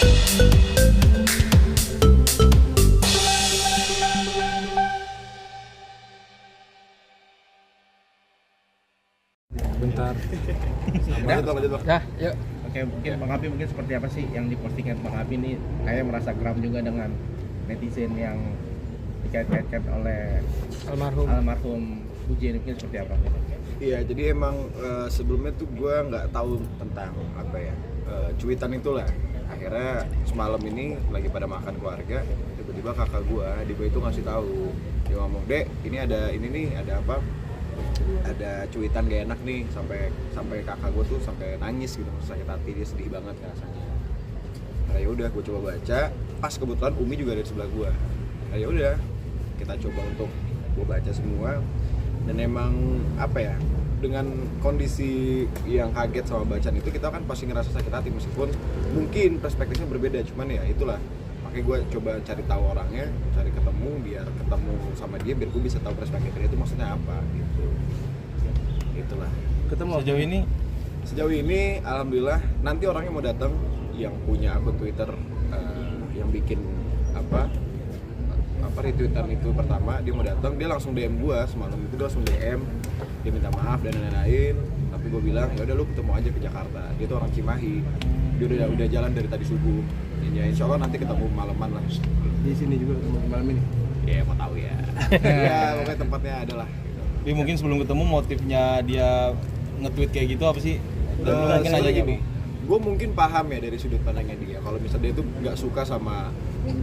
Bentar. Lanjut. Dah, yuk. Oke, mungkin Bang Hapi mungkin seperti apa sih yang dipostingkan Bang Hapi ini? Kayak merasa geram juga dengan netizen yang dikait-kaitkan oleh almarhum Buji, mungkin seperti apa? Iya, jadi emang sebelumnya tuh gue nggak tahu tentang apa ya cuitan itulah. Akhirnya semalam ini lagi pada makan keluarga, tiba-tiba kakak gue, Diba itu ngasih tahu, dia ngomong, "Dek, ini ada ini nih, ada apa? Ada cuitan gak enak nih," sampai kakak gue tuh sampai nangis gitu, sakit hati, dia sedih banget rasanya. Nah ya udah, gue coba baca, pas kebetulan Umi juga ada di sebelah gue. Nah ya udah, kita coba untuk gue baca semua, dan emang apa ya, dengan kondisi yang kaget sama bacaan itu kita kan pasti ngerasa sakit hati, meskipun mungkin perspektifnya berbeda, cuman ya itulah. Makanya gue coba cari tahu orangnya, cari ketemu, biar ketemu sama dia, biar gue bisa tahu perspektif dia itu maksudnya apa gitu. Itulah. Ketemu Sejauh ini alhamdulillah nanti orangnya mau datang, yang punya akun Twitter yang bikin apa retweetan itu pertama, dia mau datang, dia langsung DM gue semalam itu, dia langsung DM, dia minta maaf dan lain-lain. Tapi gue bilang ya udah, lu ketemu aja ke Jakarta. Dia tuh orang Cimahi, dia udah jalan dari tadi subuh. Ya insya Allah nanti ketemu malaman lah. di sini juga ketemu malam ini. Ya mau tahu ya. Ya pokoknya tempatnya adalah. Tapi mungkin sebelum ketemu motifnya dia nge-tweet kayak gitu apa sih? Dan lu mungkin aja gini. Gue mungkin paham ya dari sudut pandangnya dia. Kalau misalnya dia tuh nggak suka sama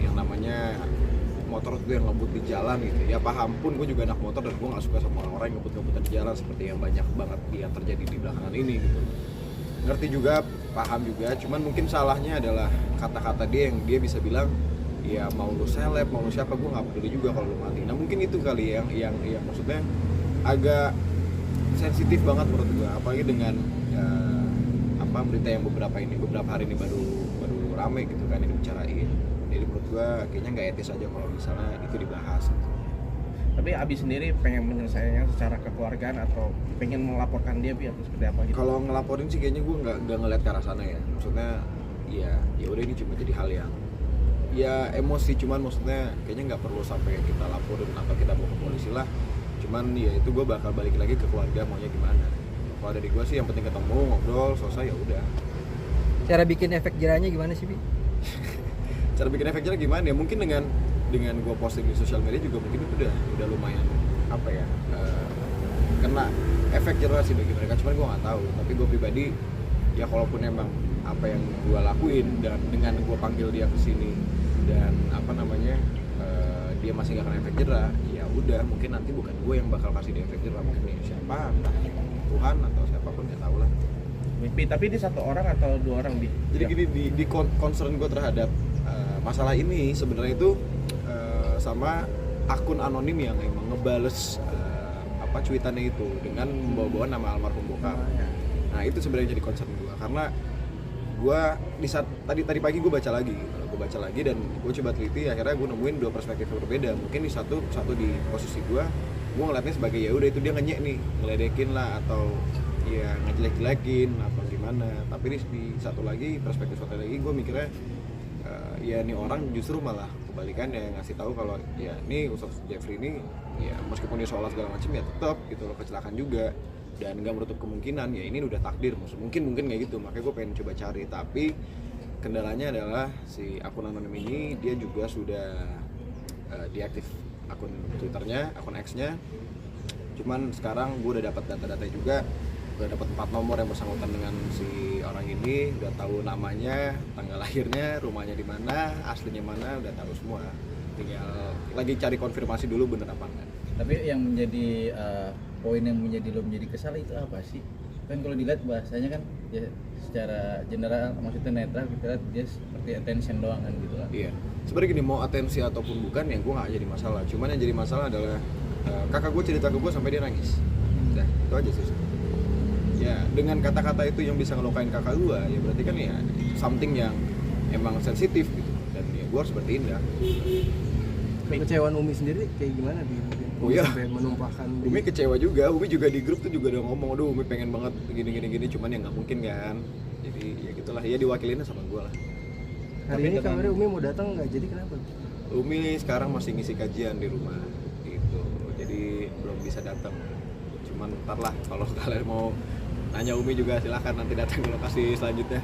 yang namanya motor gue yang ngebut di jalan gitu, ya paham. Pun gue juga anak motor dan gue nggak suka sama orang-orang yang ngebut-ngebutan di jalan seperti yang banyak banget yang terjadi di belakangan ini gitu. Ngerti juga, paham juga, cuman mungkin salahnya adalah kata-kata dia yang dia bisa bilang, ya mau lu seleb, mau lu siapa, gue nggak peduli juga kalau lu mati. Nah mungkin itu kali yang maksudnya agak sensitif banget menurut gue, apalagi dengan berita yang beberapa hari ini baru rame gitu kan, yang dibicarain. Jadi menurut gue kayaknya nggak etis aja kalau misalnya itu dibahas gitu. Tapi Abi sendiri pengen menyelesaikannya secara kekeluargaan atau pengen melaporkan dia atau seperti apa gitu? Kalau ngelaporin sih kayaknya gue nggak ngeliat ke arah sana ya. Maksudnya ya udah, ini cuma jadi hal yang ya emosi, cuman maksudnya kayaknya nggak perlu sampai kita laporin atau kita bawa ke polisi lah. Cuman ya itu gue bakal balik lagi ke keluarga maunya gimana. Kalau dari gue sih yang penting ketemu, ngobrol, selesai ya udah. Cara bikin efek jerahnya gimana sih, Bi? Cara bikin efek jerah gimana ya? Mungkin dengan gue posting di sosial media juga mungkin itu udah lumayan apa ya, kena efek jerah sih bagi mereka. Cuman gue nggak tahu. Tapi gue pribadi ya, kalaupun emang apa yang gue lakuin dan dengan gue panggil dia ke sini dan dia masih nggak kena efek jerah, ya udah, mungkin nanti bukan gue yang bakal kasih dia efek jerah, mungkin ya siapa, entah Tuhan atau siapapun, nggak tahu lah. Tapi ini satu orang atau dua orang Jadi gini, di concern gue terhadap masalah ini sebenarnya itu sama akun anonim yang emang ngebales cuitannya itu dengan membawa-bawa nama almarhum bokap. Nah itu sebenarnya jadi concern gue, karena gue di saat tadi pagi gue baca lagi dan gue coba teliti, akhirnya gue nemuin dua perspektif yang berbeda. Mungkin di satu di posisi gue ngeliatnya sebagai ya udah, itu dia ngenyek nih, ngeledekin lah atau ya ngejelek-jelekin atau gimana. Tapi di satu lagi gue mikirnya ya ini orang justru malah kebalikannya, ngasih tahu kalau ya nih Ustadz Jeffrey ini ya meskipun dia sholat segala macam ya tetap gitu loh, kecelakaan juga, dan nggak menutup kemungkinan ya ini udah takdir, mungkin kayak gitu. Makanya gue pengen coba cari, tapi kendalanya adalah si akun anonim ini dia juga sudah diaktif akun Twitternya, akun X-nya. Cuman sekarang gue udah dapat data-data juga, udah dapat 4 nomor yang bersangkutan dengan si orang ini, udah tahu namanya, tanggal lahirnya, rumahnya di mana, aslinya mana, udah tahu semua. Tinggal lagi cari konfirmasi dulu bener apa enggak. Tapi yang menjadi poin yang menjadi kesal itu apa sih? Kan kalau dilihat bahasanya kan ya secara general, maksudnya netral, kita lihat dia seperti attention doang kan gitu lah. Iya. Sebenarnya gini, mau atensi ataupun bukan ya gue nggak jadi masalah. Cuman yang jadi masalah adalah kakak gue cerita ke gue sampai dia nangis. Udah, itu aja sih. Ya dengan kata-kata itu yang bisa ngelukain kakak gue, ya berarti kan ya something yang emang sensitif gitu. Dan ya gue harus bertindak. Kekecewaan Umi sendiri kayak gimana di Oh iya, sampai menumpahkan Umi kecewa juga. Umi juga di grup tuh juga udah ngomong, aduh Umi pengen banget gini, cuman ya nggak mungkin kan. Jadi ya gitulah, ya diwakilinnya sama gue lah. Hari ini kabarnya Umi mau datang nggak, jadi kenapa? Umi sekarang masih ngisi kajian di rumah gitu, jadi belum bisa datang. Cuman ntar lah kalau kalian mau nanya Umi juga silahkan nanti datang ke lokasi selanjutnya.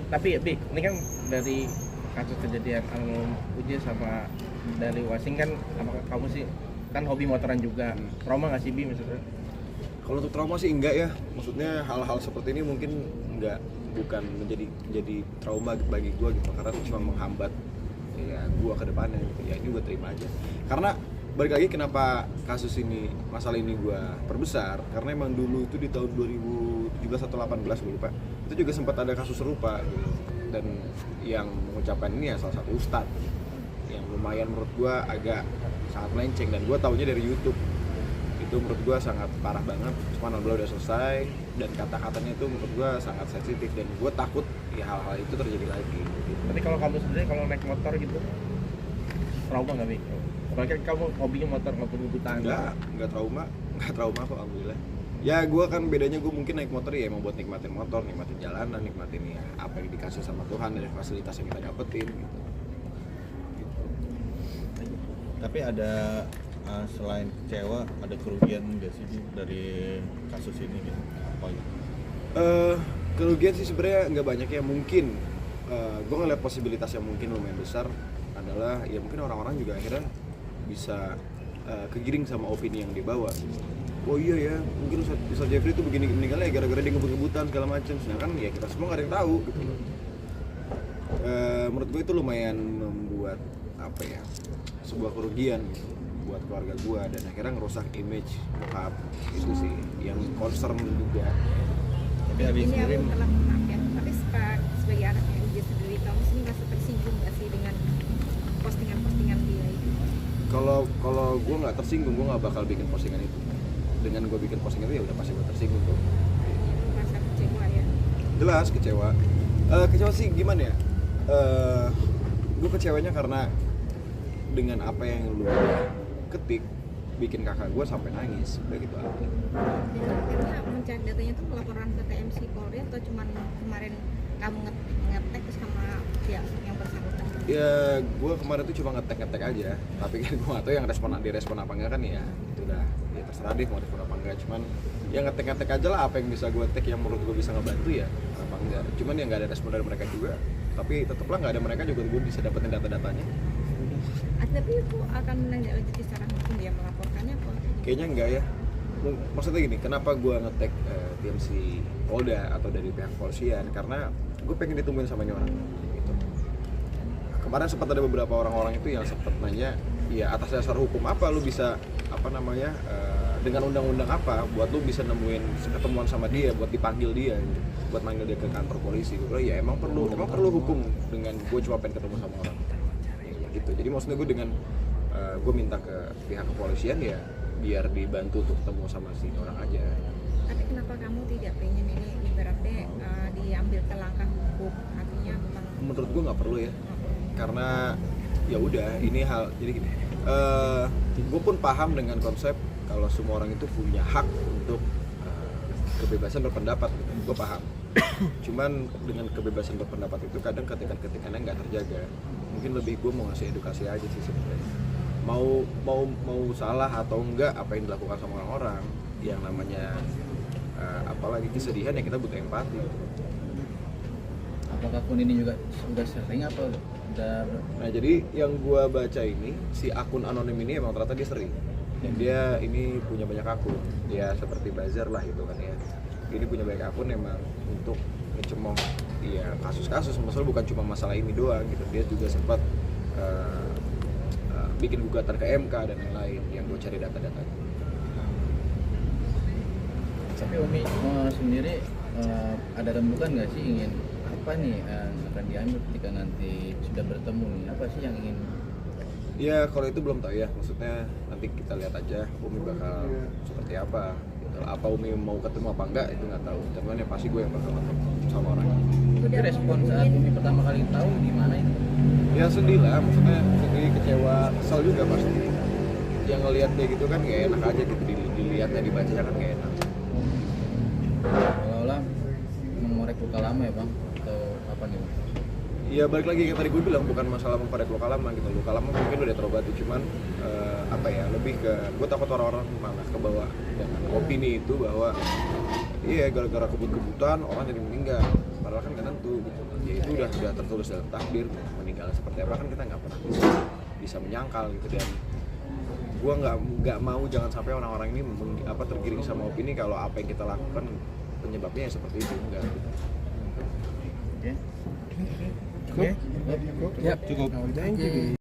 Tapi Bi, ini kan dari kasus kejadian almarhum Uji sama dari Wasing kan, apakah kamu sih kan hobi motoran juga, trauma nggak sih Bi maksudnya? Kalau untuk trauma sih enggak ya, maksudnya hal-hal seperti ini mungkin bukan menjadi trauma bagi gue gitu, karena itu cuma menghambat ya gue ke depannya gitu. Ya ini gue terima aja, karena balik lagi kenapa kasus ini, masalah ini gue perbesar, karena emang dulu itu di tahun 2017 atau 18 gue lupa, itu juga sempat ada kasus serupa gitu. Dan yang mengucapkan ini ya salah satu ustadz yang lumayan menurut gue agak sangat melenceng, dan gue taunya dari YouTube. Itu menurut gue sangat parah banget, cuman alhamdulillah udah selesai, dan kata-katanya itu menurut gue sangat sensitif, dan gue takut ya hal-hal itu terjadi lagi gitu. Tapi kalau kamu sendiri kalau naik motor gitu trauma nggak Bi? Apalagi kamu hobinya motor nggak ngebut-ngebutan. Nggak trauma kok alhamdulillah. Ya gue kan bedanya gue mungkin naik motor ya emang buat nikmatin motor, nikmatin jalanan, nikmatin ya apa yang dikasih sama Tuhan dari fasilitas yang kita dapetin gitu. Tapi ada selain kecewa, ada kerugian nggak sih dari kasus ini gitu? Apa gitu? Kerugian sih sebenarnya nggak banyak ya, mungkin gue ngeliat posibilitas yang mungkin lumayan besar adalah ya mungkin orang-orang juga akhirnya bisa kegiring sama opini yang dibawa. Oh iya ya, mungkin Ustaz Jeffrey itu begini meninggalnya gara-gara dia ngebut-ngebutan segala macam. Sedangkan ya kita semua nggak ada yang tahu gitu. Menurut gue itu lumayan membuat apa ya, sebuah kerugian gitu buat keluarga gue, dan akhirnya ngerusak image bokap. Itu sih yang concern juga. Tapi habis ini kirim aku telah maaf ya, tapi sebagai anaknya Uji sendiri, kamu sendiri merasa tersinggung nggak sih dengan postingan-postingan dia itu? Kalau gue nggak tersinggung, gue nggak bakal bikin postingan itu. Dengan gue bikin postingan itu ya udah pasti gue tersinggung tuh. Merasa kecewa ya? Jelas kecewa. Kecewa sih gimana ya? Gue kecewanya karena dengan apa yang lu ketik bikin kakak gue sampai nangis, udah gitu aja. Dan akhirnya mencari datanya tuh laporan ke TMC Polri atau cuman kemarin kamu ngetek sama pihak yang bersangkutan? Ya gue kemarin tuh cuma ngetek aja, tapi kan gue gak tau yang direspon apa enggak kan ya. Itu udah ya terserah deh mau respon apa enggak, cuman ya ngetek aja lah apa yang bisa gue tag yang menurut gue bisa ngebantu ya apa enggak. Cuman ya nggak ada respon dari mereka juga, tapi tetaplah nggak ada mereka juga gue bisa dapetin data-datanya. Tapi itu akan menindaklanjuti secara hukum dia melaporkannya apa? Kayaknya enggak ya. Maksudnya gini, kenapa gue nge-tag TMC Polda atau dari pihak polisian, karena gue pengen ditemuin sama orang gitu. Kemarin sempat ada beberapa orang-orang itu yang sempat nanya, ya atas dasar hukum apa lu bisa dengan undang-undang apa buat lu bisa nemuin ketemuan sama dia, buat dipanggil dia gitu, buat manggil dia ke kantor polisi. Gue bilang ya emang perlu hukum dengan gue cuma pengen ketemu sama orang gitu. Jadi maksudnya gue dengan gue minta ke pihak kepolisian ya biar dibantu untuk ketemu sama si orang aja. Tapi kenapa kamu tidak pengen ini ibaratnya diambil ke langkah hukum, artinya memang? Menurut gue nggak perlu ya, karena ya udah ini hal jadi gini. Gue pun paham dengan konsep kalau semua orang itu punya hak untuk kebebasan berpendapat gitu. Gue paham. Cuman dengan kebebasan berpendapat itu kadang ketikan-ketikannya nggak terjaga. Mungkin lebih gue mau ngasih edukasi aja sih sebenarnya. Mau salah atau enggak apa yang dilakukan sama orang-orang yang namanya apalagi kesedihan ya kita butuh empati. Apakah akun ini juga sudah sering apa udah? Nah jadi yang gue baca ini si akun anonim ini emang ternyata dia sering. Dan dia ini punya banyak akun. Dia seperti buzzer lah gitu kan ya. Ini punya banyak akun emang untuk ngecemooh ya kasus-kasus, masalah bukan cuma masalah ini doang gitu. Dia juga sempat bikin gugatan ke MK dan lain-lain yang gue cari data-datanya. Tapi Umi sendiri ada rembukan nggak sih ingin apa nih akan diambil ketika nanti sudah bertemu nih, apa sih yang ingin? Ya kalau itu belum tahu ya, maksudnya nanti kita lihat aja Umi bakal seperti apa. Apa Umi mau ketemu apa enggak itu nggak tahu. Cuman yang pasti gue yang bakal ketemu sama orangnya. Tapi respon saat Umi pertama kali tahu gimana itu? Ya sedih lah, maksudnya sedih, kecewa, kesel juga pasti. Yang ngelihat dia gitu kan gak enak aja gitu, dilihatnya, dibacanya kan gak enak. Seolah-olah mengorek luka lama ya Bang? Atau apa nih Bang? Ya balik lagi yang tadi gue bilang, bukan masalah memperbaiki luka lama gitu. Luka lama mungkin udah terobati, cuman apa ya, lebih ke gue takut orang-orang malah kebawa dengan opini itu bahwa iya gara-gara kebut-kebutan orang jadi meninggal, padahal kan gak tentu gitu. Ya itu udah tertulis dalam takdir, meninggal seperti apa kan kita nggak pernah bisa menyangkal gitu. Dan gue nggak mau jangan sampai orang-orang ini tergiring sama opini kalau apa yang kita lakukan penyebabnya ya seperti itu, enggak. Oke. Cukup. Cukup. Thank you.